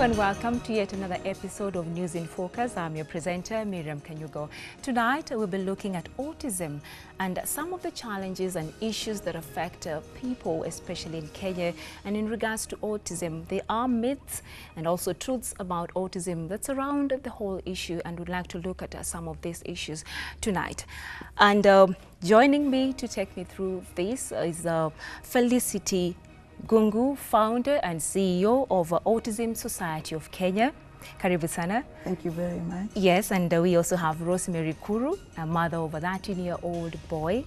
and welcome to yet another episode of News in Focus. I'm your presenter, Miriam Kanyugo. Tonight, we'll be looking at autism and some of the challenges and issues that affect people, especially in Kenya. And in regards to autism, there are myths and also truths about autism that surround the whole issue, and we'd like to look at some of these issues tonight. And joining me to take me through this is Felicity Gungu, founder and CEO of Autism Society of Kenya. Karibu sana. Thank you very much. Yes, and we also have Rosemary Kuru, a mother of a 13-year-old boy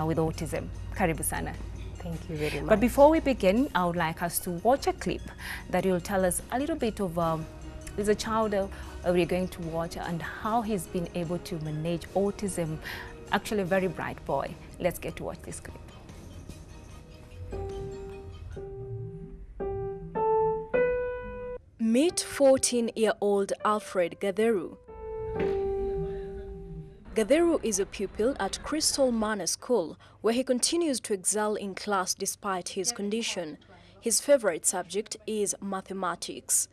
with autism. Karibu sana. Thank you very much. But before we begin, I would like us to watch a clip that will tell us a little bit of there's a child we're going to watch and how he's been able to manage autism. Actually, a very bright boy. Let's get to watch this clip. Meet 14-year-old Alfred Gatheru. Gatheru is a pupil at Crystal Manor School, where he continues to excel in class despite his condition. His favorite subject is mathematics.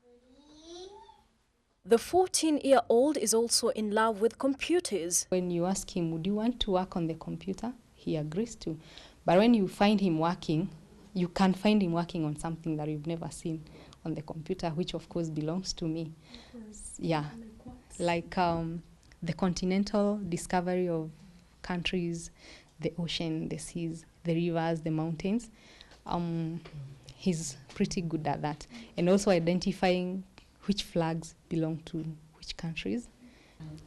The 14-year-old is also in love with computers. When you ask him, would you want to work on the computer? He agrees to. But when you find him working, you can find him working on something that you've never seen on the computer, which of course belongs to me. Yeah, like the continental discovery of countries, the ocean, the seas, the rivers, the mountains. He's pretty good at that. And also identifying which flags belong to which countries.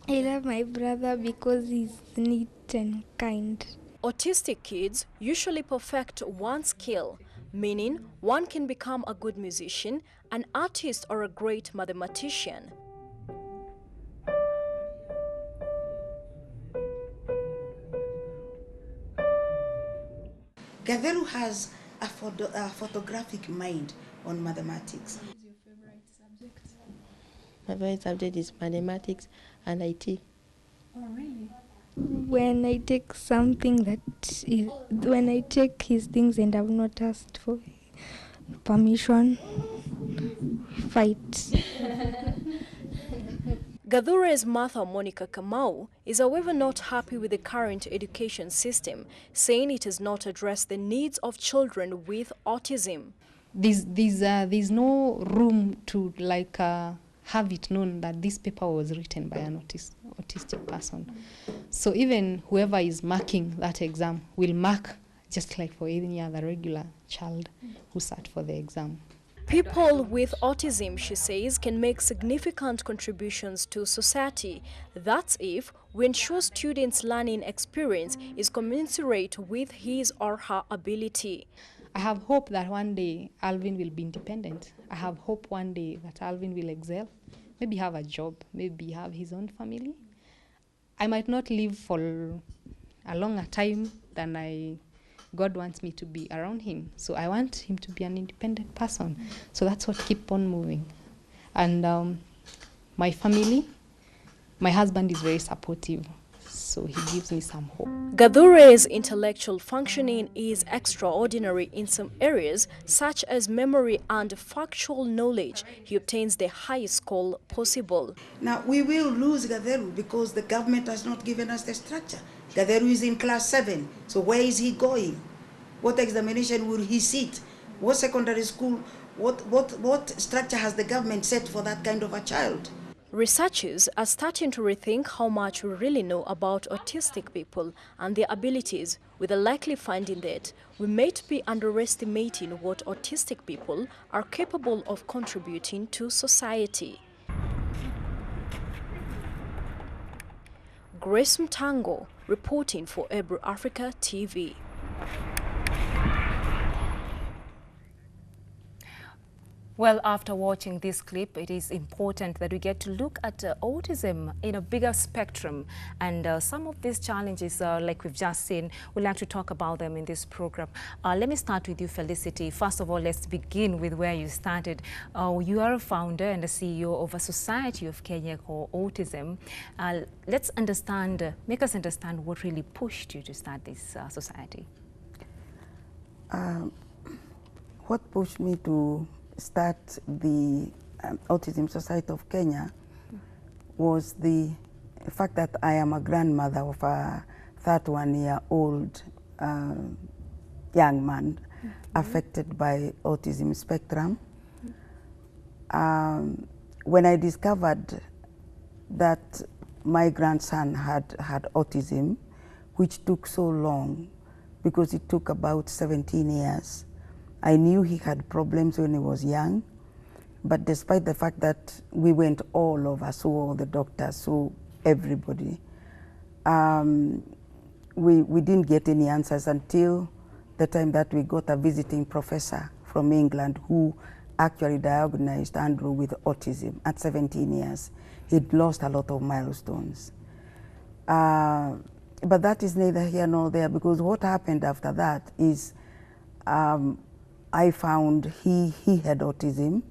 I love my brother because he's neat and kind. Autistic kids usually perfect one skill, meaning one can become a good musician, an artist, or a great mathematician. Gatheru has a photographic mind on mathematics. What is your favorite subject? My favorite subject is mathematics and IT. Oh, really? When I take something that is, when I take his things and I've not asked for permission, fight. Gathure's mother, Monica Kamau, is however not happy with the current education system, saying it has not addressed the needs of children with autism. There's no room to have it known that this paper was written by an autistic person. So even whoever is marking that exam will mark just like for any other regular child who sat for the exam. People with autism, she says, can make significant contributions to society. That's if we ensure students' learning experience is commensurate with his or her ability. I have hope that one day Alvin will be independent. I have hope one day that Alvin will excel, maybe have a job, maybe have his own family. I might not live for a longer time than God wants me to be around him. So I want him to be an independent person. So that's what keep on moving. And my family, my husband is very supportive. So he gives me some hope. Gathure's intellectual functioning is extraordinary in some areas, such as memory and factual knowledge. He obtains the highest score possible. Now, we will lose Gatheru because the government has not given us the structure. Gatheru is in class 7, so where is he going? What examination will he sit? What secondary school, what structure has the government set for that kind of a child? Researchers are starting to rethink how much we really know about autistic people and their abilities, with a likely finding that we might be underestimating what autistic people are capable of contributing to society. Grace Mtango, reporting for Ebru Africa TV. Well, after watching this clip, it is important that we get to look at autism in a bigger spectrum. And some of these challenges, like we've just seen, we'd like to talk about them in this program. Let me start with you, Felicity. First of all, let's begin with where you started. You are a founder and a CEO of a Society of Kenya called Autism. Let's understand, make us understand what really pushed you to start this society. What pushed me to start the Autism Society of Kenya was the fact that I am a grandmother of a 31-year-old young man affected by autism spectrum. When I discovered that my grandson had autism, which took so long because it took about 17 years, I knew he had problems when he was young, but despite the fact that we went all over, saw all the doctors, saw everybody, we didn't get any answers until the time that we got a visiting professor from England who actually diagnosed Andrew with autism at 17 years. He'd lost a lot of milestones. But that is neither here nor there, because what happened after that is I found he had autism,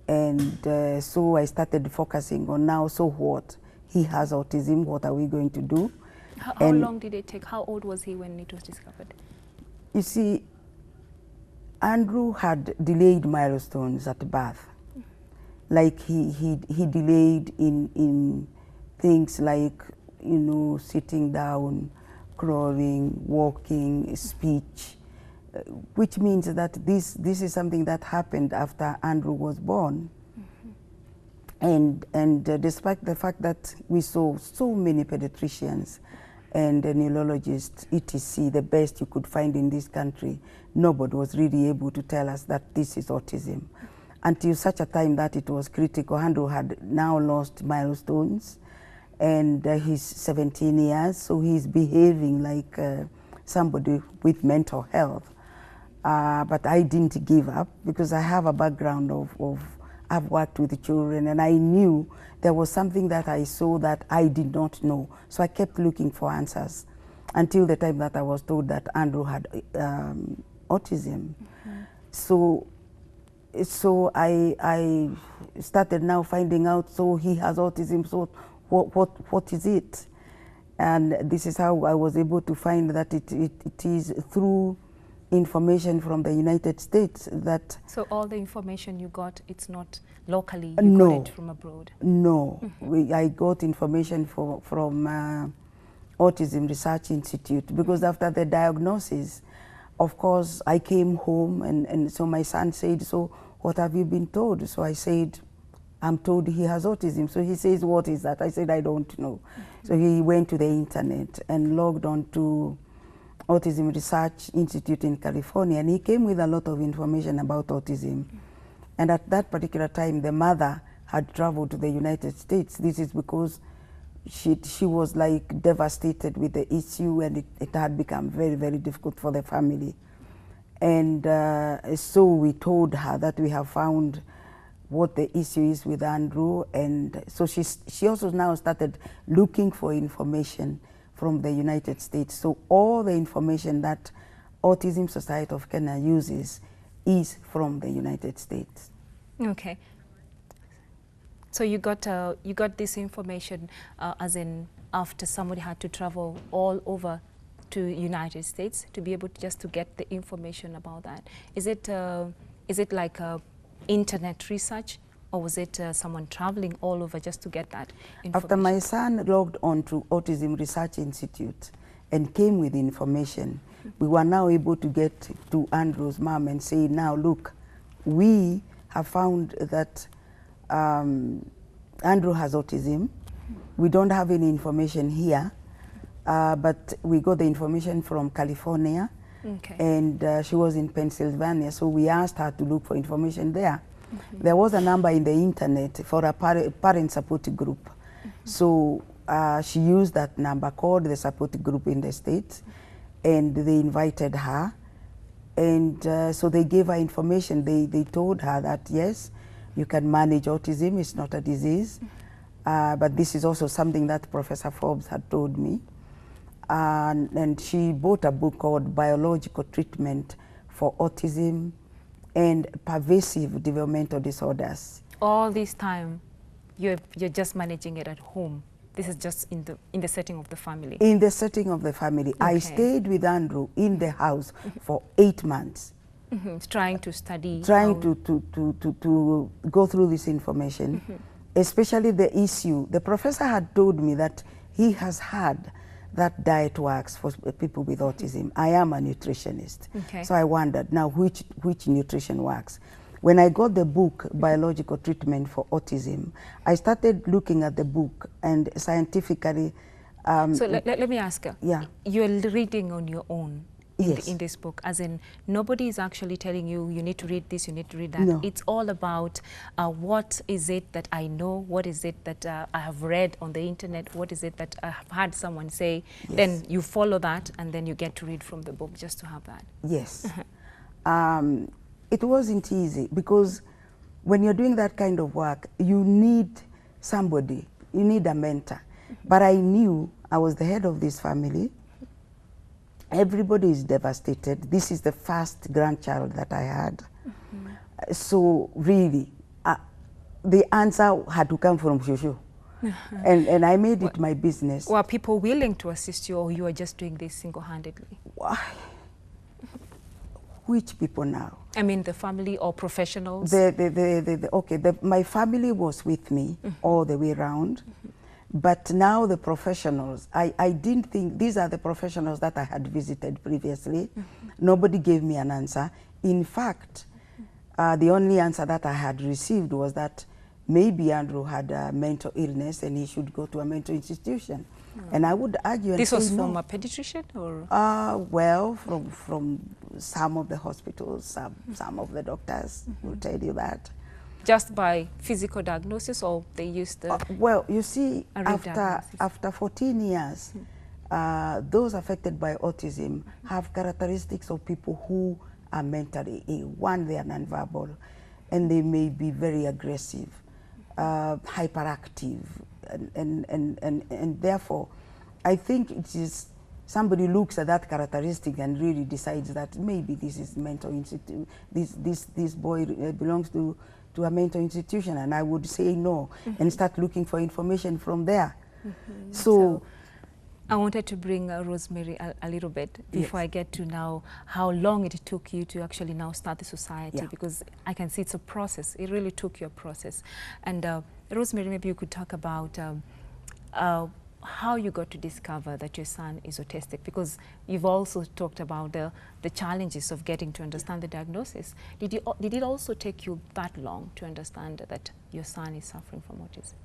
and so I started focusing on now, so what? He has autism, what are we going to do? How long did it take? How old was he when it was discovered? You see, Andrew had delayed milestones at birth. Like he delayed in things like, you know, sitting down, crawling, walking, speech, which means that this is something that happened after Andrew was born. And despite the fact that we saw so many pediatricians and neurologists, etc., the best you could find in this country, nobody was really able to tell us that this is autism. Until such a time that it was critical. Andrew had now lost milestones, and he's 17 years, so he's behaving like somebody with mental health. But I didn't give up, because I have a background of I've worked with children, and I knew there was something that I saw that I did not know. So I kept looking for answers until the time that I was told that Andrew had autism. So I started now finding out, so he has autism, so what is it? And this is how I was able to find that it is through information from the United States that... So all the information you got, it's not locally, you no, got it from abroad? No, I got information from Autism Research Institute, because after the diagnosis, of course, I came home, and so my son said, so what have you been told? So I said, I'm told he has autism. So he says, what is that? I said, I don't know. So he went to the internet and logged on to Autism Research Institute in California, and he came with a lot of information about autism. And at that particular time, the mother had traveled to the United States. This is because she was like devastated with the issue, and it had become very, very difficult for the family. And so we told her that we have found what the issue is with Andrew, and so she also now started looking for information from the United States. So all the information that Autism Society of Kenya uses is from the United States. Okay. So you got this information as in after somebody had to travel all over to United States to be able to just to get the information about that. Is it like internet research, or was it someone traveling all over just to get that information? After my son logged on to Autism Research Institute and came with information, we were now able to get to Andrew's mom and say, now look, we have found that Andrew has autism. We don't have any information here, but we got the information from California. Okay. And she was in Pennsylvania, so we asked her to look for information there. There was a number in the internet for a parent support group. So she used that number, called the support group in the States, and they invited her. And so they gave her information. They told her that, yes, you can manage autism, it's not a disease. But this is also something that Professor Forbes had told me. And she bought a book called Biological Treatment for Autism and Pervasive Developmental Disorders. All this time, you're just managing it at home. This is just in the setting of the family. In the setting of the family. Okay. I stayed with Andrew in the house for 8 months. Trying to study. Trying to go through this information, especially the issue. The professor had told me that he has heard that diet works for people with autism. I am a nutritionist. Okay. So I wondered, now which nutrition works? When I got the book, Biological Treatment for Autism, I started looking at the book and scientifically... so let me ask you. Yeah. You're reading on your own Yes. in this book, as in nobody is actually telling you, you need to read this, you need to read that. No. It's all about what is it that I know, what is it that I have read on the internet, what is it that I have heard someone say, Yes. then you follow that and then you get to read from the book just to have that. Yes. It wasn't easy because when you're doing that kind of work, you need somebody, you need a mentor. But I knew I was the head of this family. Everybody is devastated. This is the first grandchild that I had. So really, the answer had to come from Shushu. And I made it my business. Were people willing to assist you, or you are just doing this single-handedly? Which people now? I mean, the family or professionals? My family was with me all the way around. But now the professionals, I didn't think, these are the professionals that I had visited previously. Nobody gave me an answer. In fact, the only answer that I had received was that maybe Andrew had a mental illness and he should go to a mental institution. And I would argue and this was say from no. a pediatrician, or? Well, from some of the hospitals, some of the doctors will tell you that. Just by physical diagnosis, or they used the... well, you see, diagnosis. after 14 years, those affected by autism have characteristics of people who are mentally ill. One, they are nonverbal, and they may be very aggressive, hyperactive, and therefore, I think it is somebody looks at that characteristic and really decides that maybe this is mental institute. This boy belongs to a mental institution, and I would say no and start looking for information from there. So I wanted to bring Rosemary a little bit before I get to now how long it took you to actually now start the society, because I can see it's a process. It really took you a process. And Rosemary, maybe you could talk about how you got to discover that your son is autistic, because you've also talked about the challenges of getting to understand the diagnosis. Did it also take you that long to understand that your son is suffering from autism?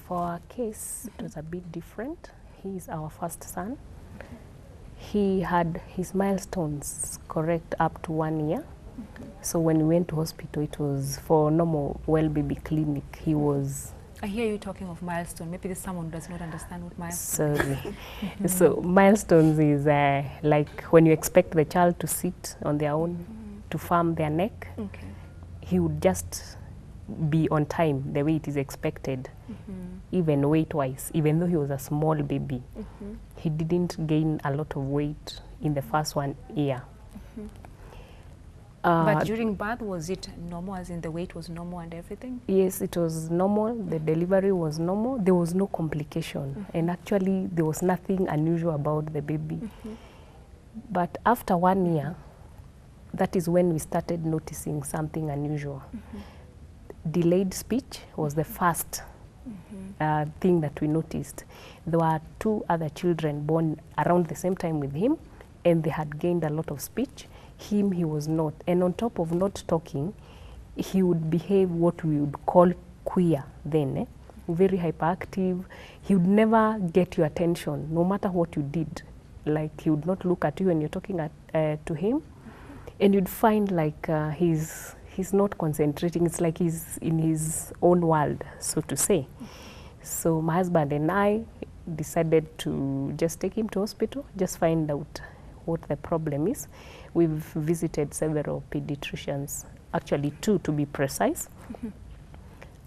For our case, it was a bit different. He's our first son. He had his milestones correct up to 1 year. So when we went to hospital, it was for normal well baby clinic. He was... I hear you talking of milestone. Maybe there's someone who does not understand what milestone is. Sorry. So milestones is like when you expect the child to sit on their own, to firm their neck. Okay. He would just be on time the way it is expected, even weight-wise. Even though he was a small baby, he didn't gain a lot of weight in the first 1 year. But during birth, was it normal, as in the weight was normal and everything? Yes, it was normal. The delivery was normal. There was no complication. And actually, there was nothing unusual about the baby. But after 1 year, that is when we started noticing something unusual. Delayed speech was the first thing that we noticed. There were 2 other children born around the same time with him, and they had gained a lot of speech. Him, he was not. And on top of not talking, he would behave what we would call queer then, very hyperactive. He would never get your attention, no matter what you did. Like, he would not look at you when you're talking to him. And you'd find like he's not concentrating. It's like he's in his own world, so to say. So my husband and I decided to just take him to hospital, just find out what the problem is. We've visited several pediatricians, actually 2 to be precise.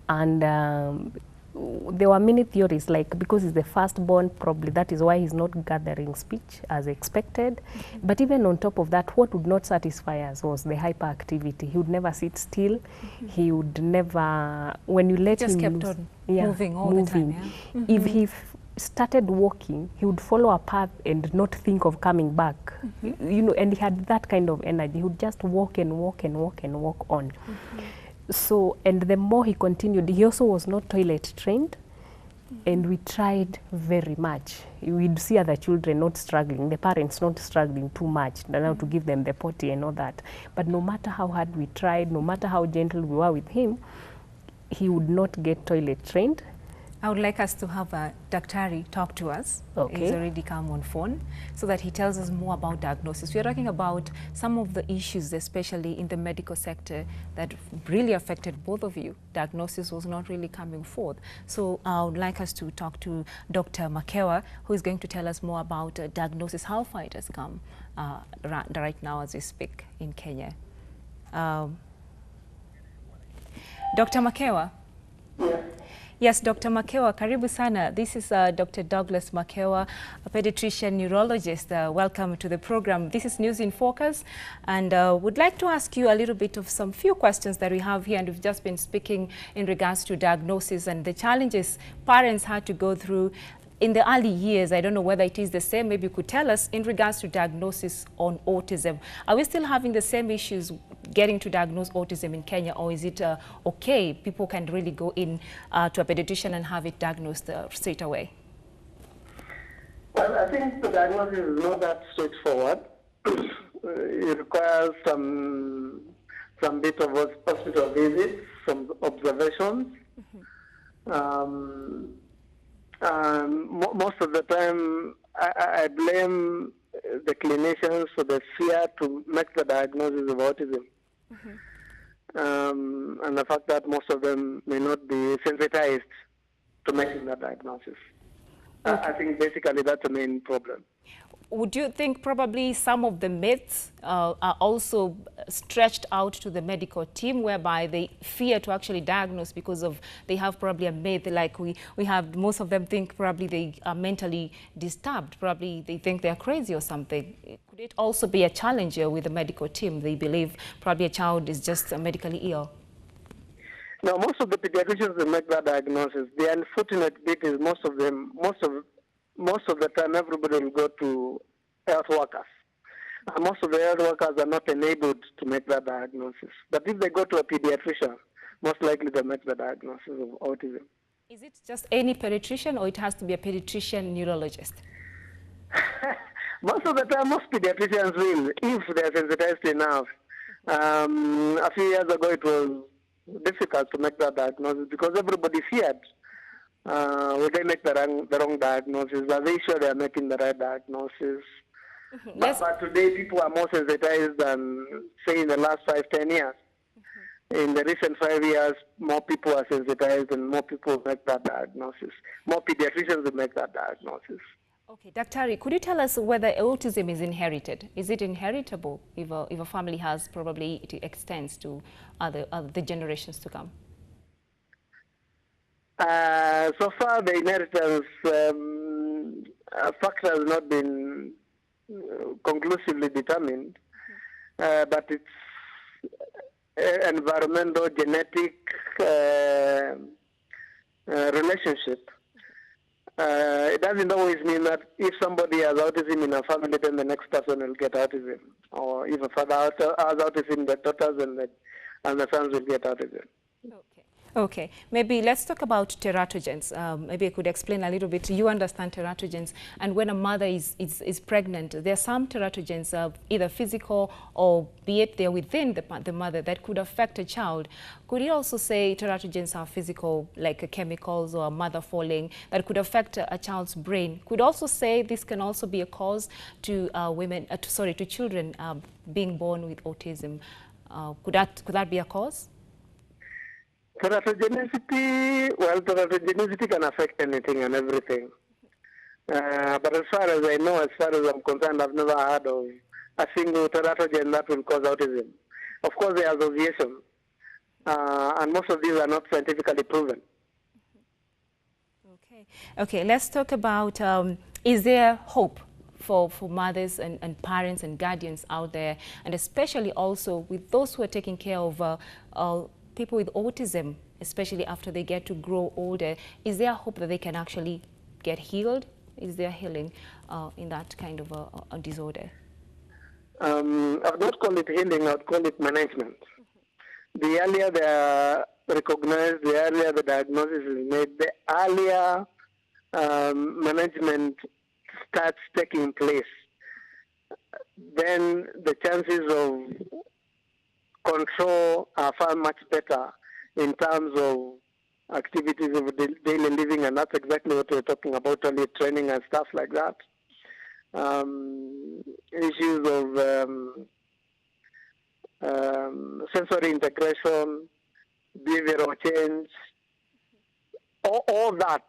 And there were many theories, like because he's the firstborn, probably that is why he's not gathering speech as expected. But even on top of that, what would not satisfy us was the hyperactivity. He would never sit still. He would never, when you let just him kept on moving all the time. If he started walking, he would follow a path and not think of coming back. You know, and he had that kind of energy. He would just walk and walk and walk and walk on. So, and the more he continued, he also was not toilet trained. And we tried very much. We'd see other children not struggling, the parents not struggling too much, now to give them the potty and all that. But no matter how hard we tried, no matter how gentle we were with him, he would not get toilet trained. I would like us to have Daktari talk to us. Okay. He's already come on phone so that he tells us more about diagnosis. We are talking about some of the issues, especially in the medical sector, that really affected both of you. Diagnosis was not really coming forth. So I would like us to talk to Dr. Makewa, who is going to tell us more about diagnosis, how far it has come right now as we speak in Kenya. Dr. Makewa? Yeah. Yes, Dr. Makewa, karibu sana. This is Dr. Douglas Makewa, a pediatrician neurologist. Welcome to the program. This is News in Focus, and would like to ask you a little bit of some few questions that we have here, and we've just been speaking in regards to diagnosis and the challenges parents had to go through in the early years. I don't know whether it is the same. Maybe you could tell us in regards to diagnosis on autism. Are we still having the same issues getting to diagnose autism in Kenya, or is it okay? People can really go in to a pediatrician and have it diagnosed straight away? Well, I think the diagnosis is not that straightforward. It requires some bit of hospital visits, some observations. Most of the time, I blame the clinicians for the fear to make the diagnosis of autism. And the fact that most of them may not be sensitized to making that diagnosis. I think basically that's the main problem. Would you think probably some of the myths are also stretched out to the medical team, whereby they fear to actually diagnose because of they have probably a myth, like we have, most of them think probably they are mentally disturbed, probably they think they're crazy or something. Could it also be a challenge here with the medical team? They believe probably a child is just medically ill. Now, most of the pediatricians that make that diagnosis, the unfortunate bit is most of the time everybody will go to health workers. And most of the health workers are not enabled to make that diagnosis. But if they go to a pediatrician, most likely they make the diagnosis of autism. Is it just any pediatrician, or it has to be a pediatrician neurologist? Most of the time, most pediatricians will, if they are sensitized enough. A few years ago, it was difficult to make that diagnosis because everybody feared. Will they make the wrong diagnosis? Are they sure they are making the right diagnosis? But today, people are more sensitized than, say, in the last 5-10 years. In the recent 5 years, more people are sensitized and more people make that diagnosis. More pediatricians will make that diagnosis. Okay, Daktari, could you tell us whether autism is inherited? Is it inheritable if a family has, probably it extends to the generations to come? So far, the inheritance factor has not been conclusively determined, but it's environmental, genetic relationship. It doesn't always mean that if somebody has autism in a family, then the next person will get autism. Or if a father has autism, the daughters and the sons will get autism. Okay, maybe let's talk about teratogens. Maybe I could explain a little bit. You understand teratogens, and when a mother is pregnant, there are some teratogens, either physical or be it they're within the mother, that could affect a child. Could you also say teratogens are physical, like chemicals or a mother falling, that could affect a child's brain? Could also say this can also be a cause to to children being born with autism. Could that be a cause? Teratogenicity can affect anything and everything. But as far as I know, as far as I'm concerned, I've never heard of a single teratogen that will cause autism. Of course, there are associations, and most of these are not scientifically proven. Okay, let's talk about, is there hope for mothers and parents and guardians out there, and especially also with those who are taking care of people with autism, especially after they get to grow older? Is there hope that they can actually get healed? Is there healing in that kind of a disorder? I would not call it healing, I would call it management. The earlier they are recognized, the earlier the diagnosis is made, the earlier management starts taking place, then the chances of control are far much better in terms of activities of daily living, and that's exactly what we're talking about, early training and stuff like that. Issues of sensory integration, behavioral change, all that,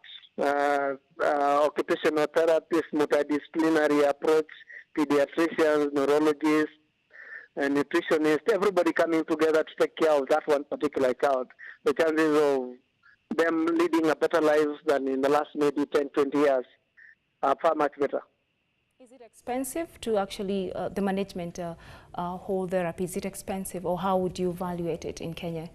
occupational therapists, multidisciplinary approach, pediatricians, neurologists, and nutritionists, everybody coming together to take care of that one particular child. The chances of them leading a better life than in the last maybe 10, 20 years are far much better. Is it expensive to actually, the management whole therapy, is it expensive, or how would you evaluate it in Kenya?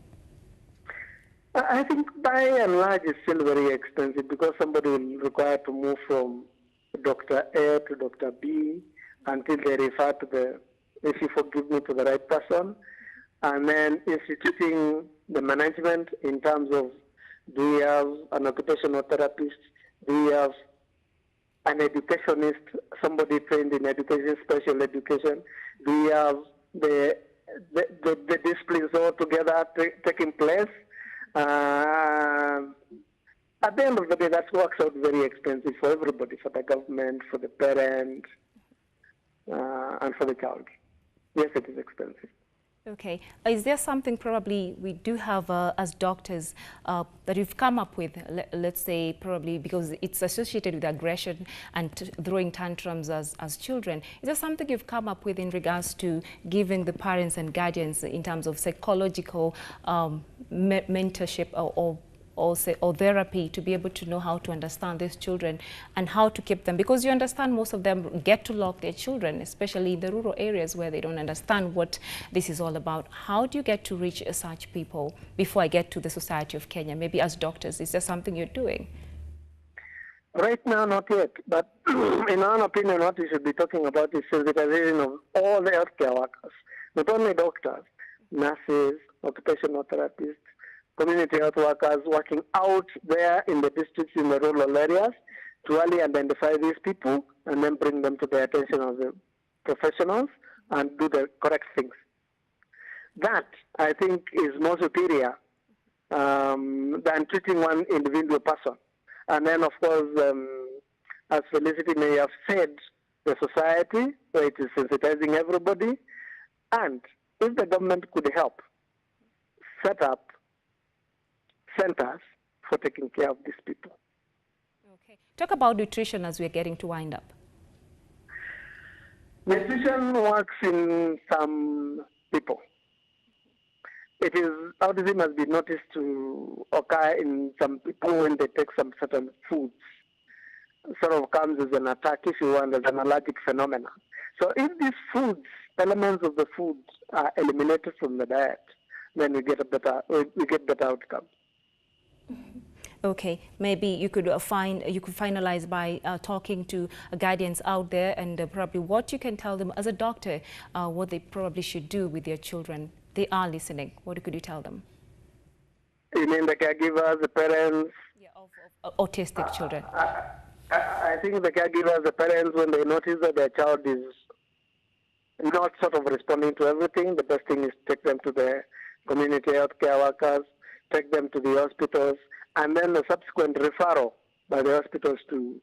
I think by and large it's still very expensive because somebody will require to move from Dr. A to Dr. B until they refer to the, if you forgive me, to the right person, and then instituting the management in terms of, do we have an occupational therapist, do we have an educationist, somebody trained in education, special education, do we have the disciplines all together taking place? At the end of the day, that works out very expensive for everybody, for the government, for the parent, and for the child. Yes, it is expensive. Okay. Is there something probably we do have as doctors that you've come up with, let's say probably because it's associated with aggression and throwing tantrums as children. Is there something you've come up with in regards to giving the parents and guardians in terms of psychological mentorship or therapy to be able to know how to understand these children and how to keep them? Because you understand most of them get to lock their children, especially in the rural areas where they don't understand what this is all about. How do you get to reach such people before I get to the Society of Kenya? Maybe as doctors, is there something you're doing? Right now, not yet. But in our opinion, what we should be talking about is sensitization of all the healthcare workers, not only doctors, nurses, occupational therapists, community health workers working out there in the districts, in the rural areas, to early identify these people and then bring them to the attention of the professionals and do the correct things. That, I think, is more superior than treating one individual person. And then, of course, as Felicity may have said, the society, where it is sensitizing everybody, and if the government could help set up centers for taking care of these people. Okay. Talk about nutrition as we're getting to wind up. Nutrition works in some people. It is, autism has been noticed to occur in some people when they take some certain foods. Sort of comes as an attack, if you want, as an allergic phenomenon. So if these foods, elements of the food are eliminated from the diet, then we get better outcomes. Okay, maybe you could finalize by talking to guardians out there and probably what you can tell them as a doctor, what they probably should do with their children. They are listening. What could you tell them? You mean the caregivers, the parents? Yeah, of autistic children. I think the caregivers, the parents, when they notice that their child is not sort of responding to everything, the best thing is to take them to the community health care workers, take them to the hospitals, and then the subsequent referral by the hospitals to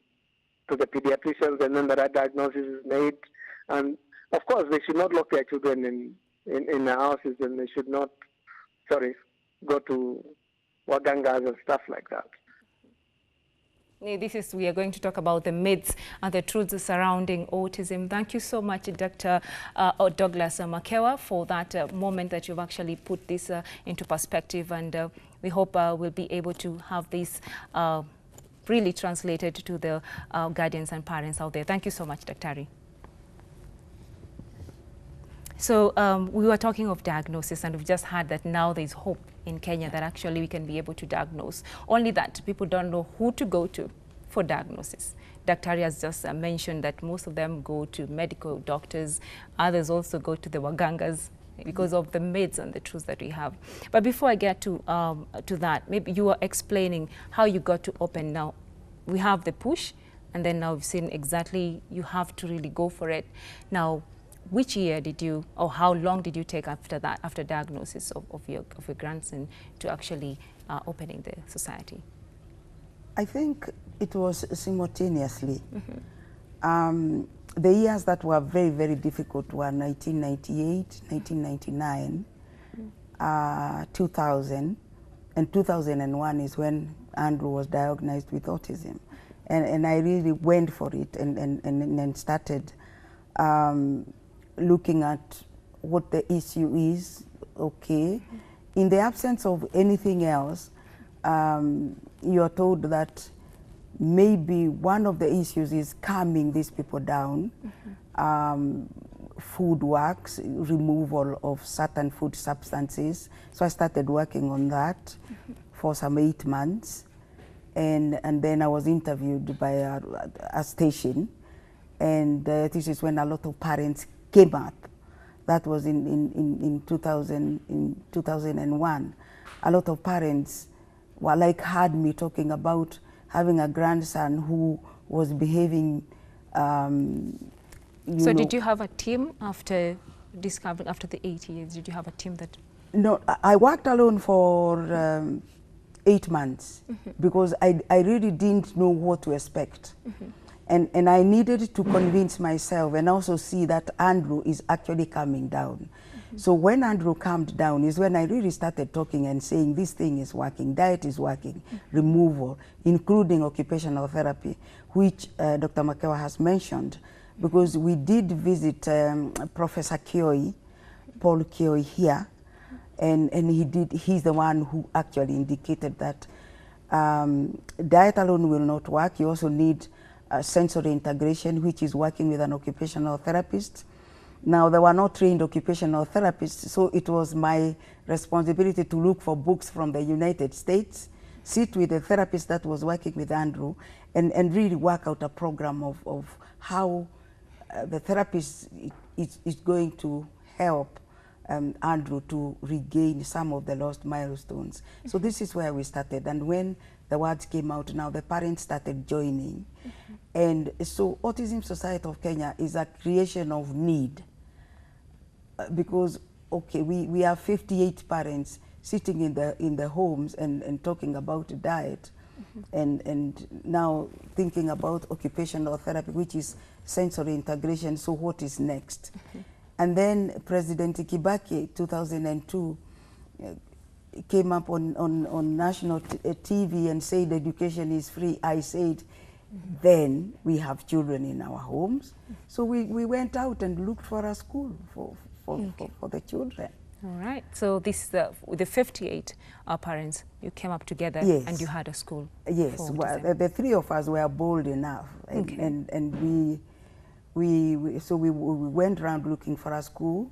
the pediatricians, and then the right diagnosis is made. And of course, they should not lock their children in their houses, and they should not, go to wagangas and stuff like that. We are going to talk about the myths and the truths surrounding autism. Thank you so much, Dr. Douglas Makewa, for that moment that you've actually put this into perspective, and we hope we'll be able to have this really translated to the guardians and parents out there. Thank you so much, Dr. So we were talking of diagnosis, and we've just heard that now there's hope in Kenya that actually we can be able to diagnose. Only that people don't know who to go to for diagnosis. Daktari has just mentioned that most of them go to medical doctors, others also go to the wagangas because of the myths and the truths that we have. But before I get to that, maybe you are explaining how you got to open. Now we have the push, and then now we've seen exactly you have to really go for it. Now, which year did you, or how long did you take after that, after diagnosis of your grandson, to actually opening the society? I think it was simultaneously. The years that were very, very difficult were 1998, 1999, 2000, and 2001 is when Andrew was diagnosed with autism. And I really went for it and started looking at what the issue is, okay. In the absence of anything else, you are told that maybe one of the issues is calming these people down, food works, removal of certain food substances. So I started working on that for some 8 months. And then I was interviewed by a station, and this is when a lot of parents came up. That was in 2001. A lot of parents were like heard me talking about having a grandson who was behaving. So did you have a team after discovering, after the 8 years? Did you have a team that? No, I worked alone for 8 months because I really didn't know what to expect. And I needed to convince myself and also see that Andrew is actually calming down. So when Andrew calmed down is when I really started talking and saying this thing is working, diet is working, removal, including occupational therapy, which Dr. Makewa has mentioned, because we did visit Professor Kioi, Paul Kioi here, and he's the one who actually indicated that diet alone will not work. You also need sensory integration, which is working with an occupational therapist. Now, there were no trained occupational therapists, so it was my responsibility to look for books from the United States, sit with a therapist that was working with Andrew, and really work out a program of how the therapist is going to help Andrew to regain some of the lost milestones. So this is where we started, and when the words came out, now the parents started joining. And so Autism Society of Kenya is a creation of need, because, okay, we have 58 parents sitting in the homes and talking about diet, and now thinking about occupational therapy, which is sensory integration. So what is next? And then President Kibaki, 2002, came up on national TV and said education is free. I said, then we have children in our homes. So we went out and looked for a school for the children. All right. So this with the 58 parents, you came up together, yes, and you had a school. Yes. Well, the three of us were bold enough, and we went around looking for a school.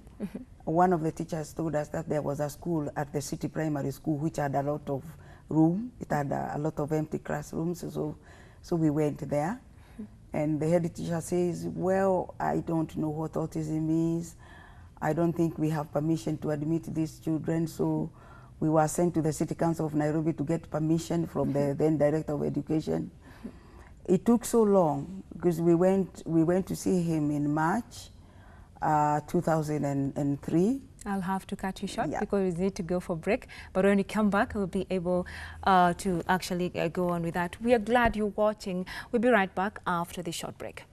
One of the teachers told us that there was a school at the city primary school which had a lot of room. It had a lot of empty classrooms. So we went there, and the head teacher says, well, I don't know what autism is. I don't think we have permission to admit these children. So we were sent to the City Council of Nairobi to get permission from the then Director of Education. It took so long because we went to see him in March 2003. I'll have to cut you short because we need to go for break. But when we come back, we'll be able to actually go on with that. We are glad you're watching. We'll be right back after this short break.